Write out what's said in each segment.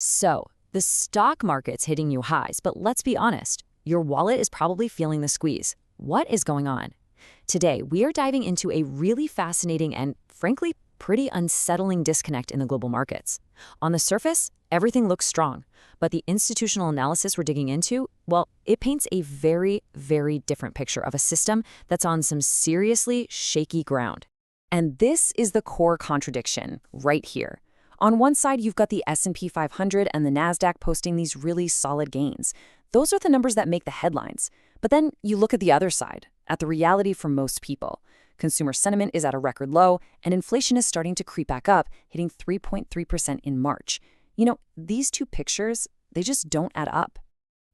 So, the stock market's hitting new highs, but let's be honest, your wallet is probably feeling the squeeze. What is going on? Today, we are diving into a really fascinating and, frankly, pretty unsettling disconnect in the global markets. On the surface, everything looks strong, but the institutional analysis we're digging into, well, it paints a very, very different picture of a system that's on some seriously shaky ground. And this is the core contradiction right here. On one side, you've got the S&P 500 and the Nasdaq posting these really solid gains. Those are the numbers that make the headlines. But then you look at the other side, at the reality for most people. Consumer sentiment is at a record low, and inflation is starting to creep back up, hitting 3.3% in March. These two pictures, they just don't add up.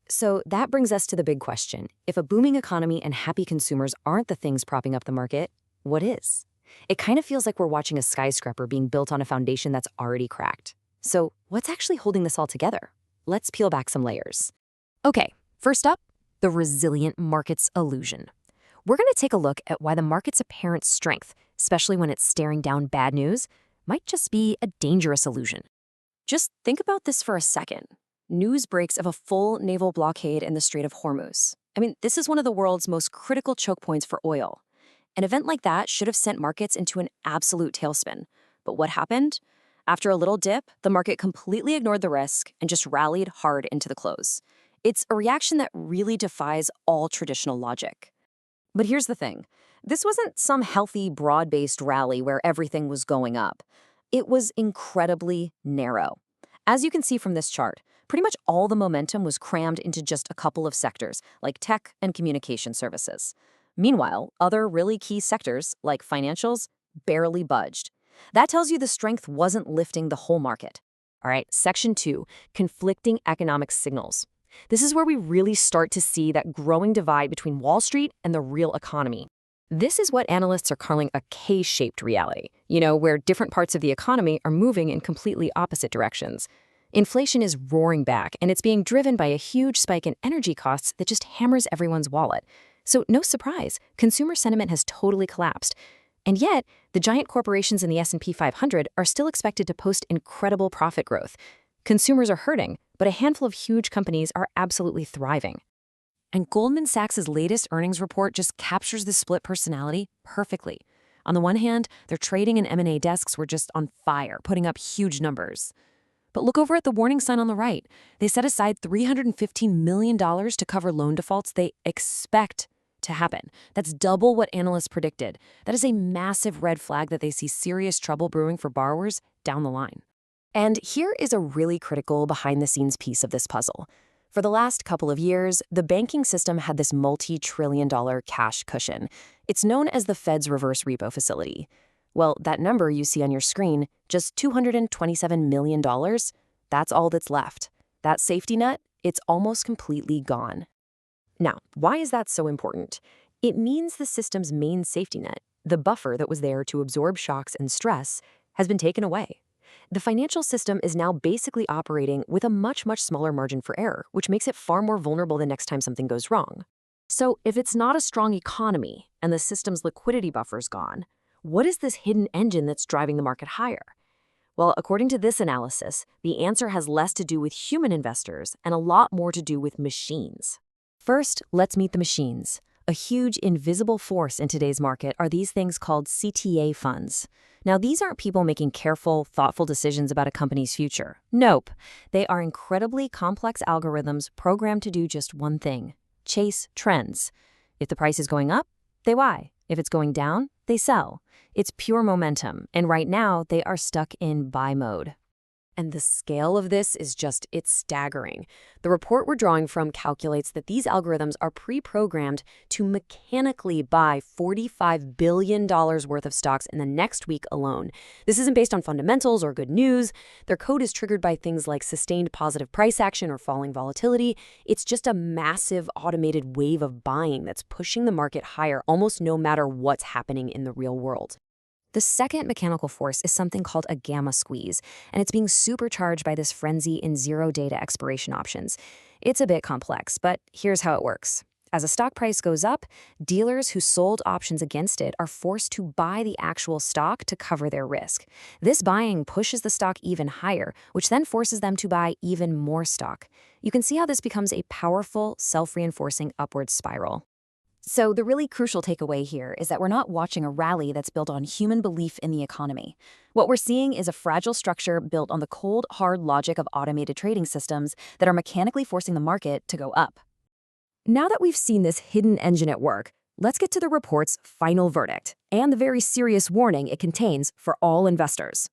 So that brings us to the big question. If a booming economy and happy consumers aren't the things propping up the market, what is? It kind of feels like we're watching a skyscraper being built on a foundation that's already cracked. So what's actually holding this all together? Let's peel back some layers. Okay, first up, the resilient market's illusion. We're going to take a look at why the market's apparent strength, especially when it's staring down bad news, might just be a dangerous illusion. Just think about this for a second. News breaks of a full naval blockade in the Strait of Hormuz. This is one of the world's most critical choke points for oil. An event like that should have sent markets into an absolute tailspin. But what happened? After a little dip, the market completely ignored the risk and just rallied hard into the close. It's a reaction that really defies all traditional logic. But here's the thing. This wasn't some healthy, broad-based rally where everything was going up. It was incredibly narrow. As you can see from this chart, pretty much all the momentum was crammed into just a couple of sectors, like tech and communication services. Meanwhile, other really key sectors, like financials, barely budged. That tells you the strength wasn't lifting the whole market. All right, Section 2, conflicting economic signals. This is where we really start to see that growing divide between Wall Street and the real economy. This is what analysts are calling a K-shaped reality, where different parts of the economy are moving in completely opposite directions. Inflation is roaring back, and it's being driven by a huge spike in energy costs that just hammers everyone's wallet. So no surprise, consumer sentiment has totally collapsed. And yet, the giant corporations in the S&P 500 are still expected to post incredible profit growth. Consumers are hurting, but a handful of huge companies are absolutely thriving. And Goldman Sachs' latest earnings report just captures the split personality perfectly. On the one hand, their trading and M&A desks were just on fire, putting up huge numbers. But look over at the warning sign on the right. They set aside $315 million to cover loan defaults they expect to happen. That's double what analysts predicted. That is a massive red flag that they see serious trouble brewing for borrowers down the line. And here is a really critical behind-the-scenes piece of this puzzle. For the last couple of years, the banking system had this multi-trillion-dollar cash cushion. It's known as the Fed's reverse repo facility. Well, that number you see on your screen, just $227 million, that's all that's left. That safety net, it's almost completely gone. Now, why is that so important? It means the system's main safety net, the buffer that was there to absorb shocks and stress, has been taken away. The financial system is now basically operating with a much, much smaller margin for error, which makes it far more vulnerable the next time something goes wrong. So if it's not a strong economy and the system's liquidity buffer's gone, what is this hidden engine that's driving the market higher? Well, according to this analysis, the answer has less to do with human investors and a lot more to do with machines. First, let's meet the machines. A huge invisible force in today's market are these things called CTA funds. Now, these aren't people making careful, thoughtful decisions about a company's future. Nope. They are incredibly complex algorithms programmed to do just one thing: chase trends. If the price is going up, they buy. If it's going down, they sell. It's pure momentum, and right now they are stuck in buy mode. And the scale of this is it's staggering. The report we're drawing from calculates that these algorithms are pre-programmed to mechanically buy $45 billion worth of stocks in the next week alone. This isn't based on fundamentals or good news. Their code is triggered by things like sustained positive price action or falling volatility. It's just a massive automated wave of buying that's pushing the market higher almost no matter what's happening in the real world. The second mechanical force is something called a gamma squeeze, and it's being supercharged by this frenzy in zero data expiration options. It's a bit complex, but here's how it works. As a stock price goes up, dealers who sold options against it are forced to buy the actual stock to cover their risk. This buying pushes the stock even higher, which then forces them to buy even more stock. You can see how this becomes a powerful, self-reinforcing upward spiral. So the really crucial takeaway here is that we're not watching a rally that's built on human belief in the economy. What we're seeing is a fragile structure built on the cold, hard logic of automated trading systems that are mechanically forcing the market to go up. Now that we've seen this hidden engine at work, let's get to the report's final verdict and the very serious warning it contains for all investors.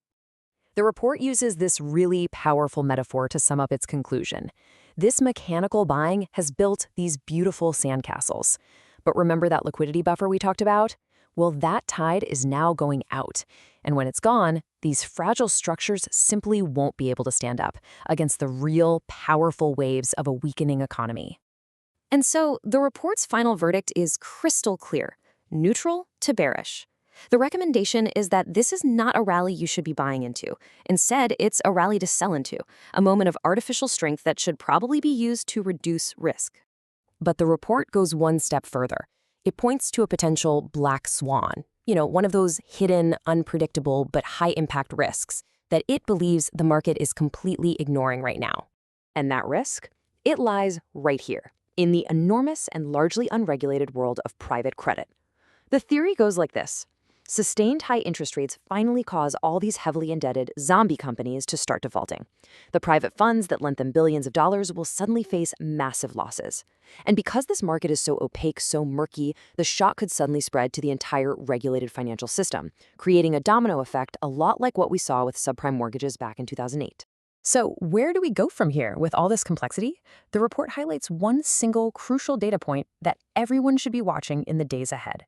The report uses this really powerful metaphor to sum up its conclusion. This mechanical buying has built these beautiful sandcastles. But remember that liquidity buffer we talked about? Well, that tide is now going out. And when it's gone, these fragile structures simply won't be able to stand up against the real, powerful waves of a weakening economy. And so the report's final verdict is crystal clear: neutral to bearish. The recommendation is that this is not a rally you should be buying into. Instead, it's a rally to sell into, a moment of artificial strength that should probably be used to reduce risk. But the report goes one step further. It points to a potential black swan, one of those hidden, unpredictable, but high-impact risks that it believes the market is completely ignoring right now. And that risk? It lies right here, in the enormous and largely unregulated world of private credit. The theory goes like this. Sustained high interest rates finally cause all these heavily indebted zombie companies to start defaulting. The private funds that lent them billions of dollars will suddenly face massive losses. And because this market is so opaque, so murky, the shock could suddenly spread to the entire regulated financial system, creating a domino effect a lot like what we saw with subprime mortgages back in 2008. So where do we go from here with all this complexity? The report highlights one single crucial data point that everyone should be watching in the days ahead.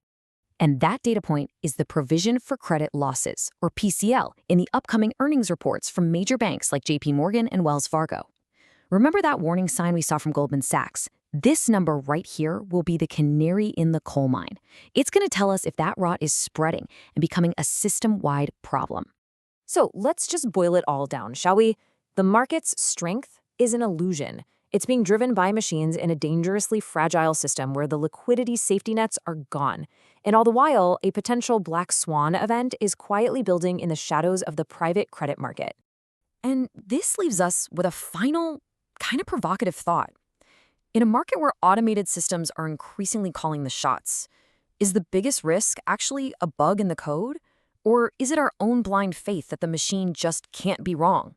And that data point is the provision for credit losses, or PCL, in the upcoming earnings reports from major banks like JP Morgan and Wells Fargo. Remember that warning sign we saw from Goldman Sachs? This number right here will be the canary in the coal mine. It's going to tell us if that rot is spreading and becoming a system-wide problem. So let's just boil it all down, shall we? The market's strength is an illusion. It's being driven by machines in a dangerously fragile system where the liquidity safety nets are gone. And all the while, a potential black swan event is quietly building in the shadows of the private credit market. And this leaves us with a final, kind of provocative thought. In a market where automated systems are increasingly calling the shots, is the biggest risk actually a bug in the code? Or is it our own blind faith that the machine just can't be wrong?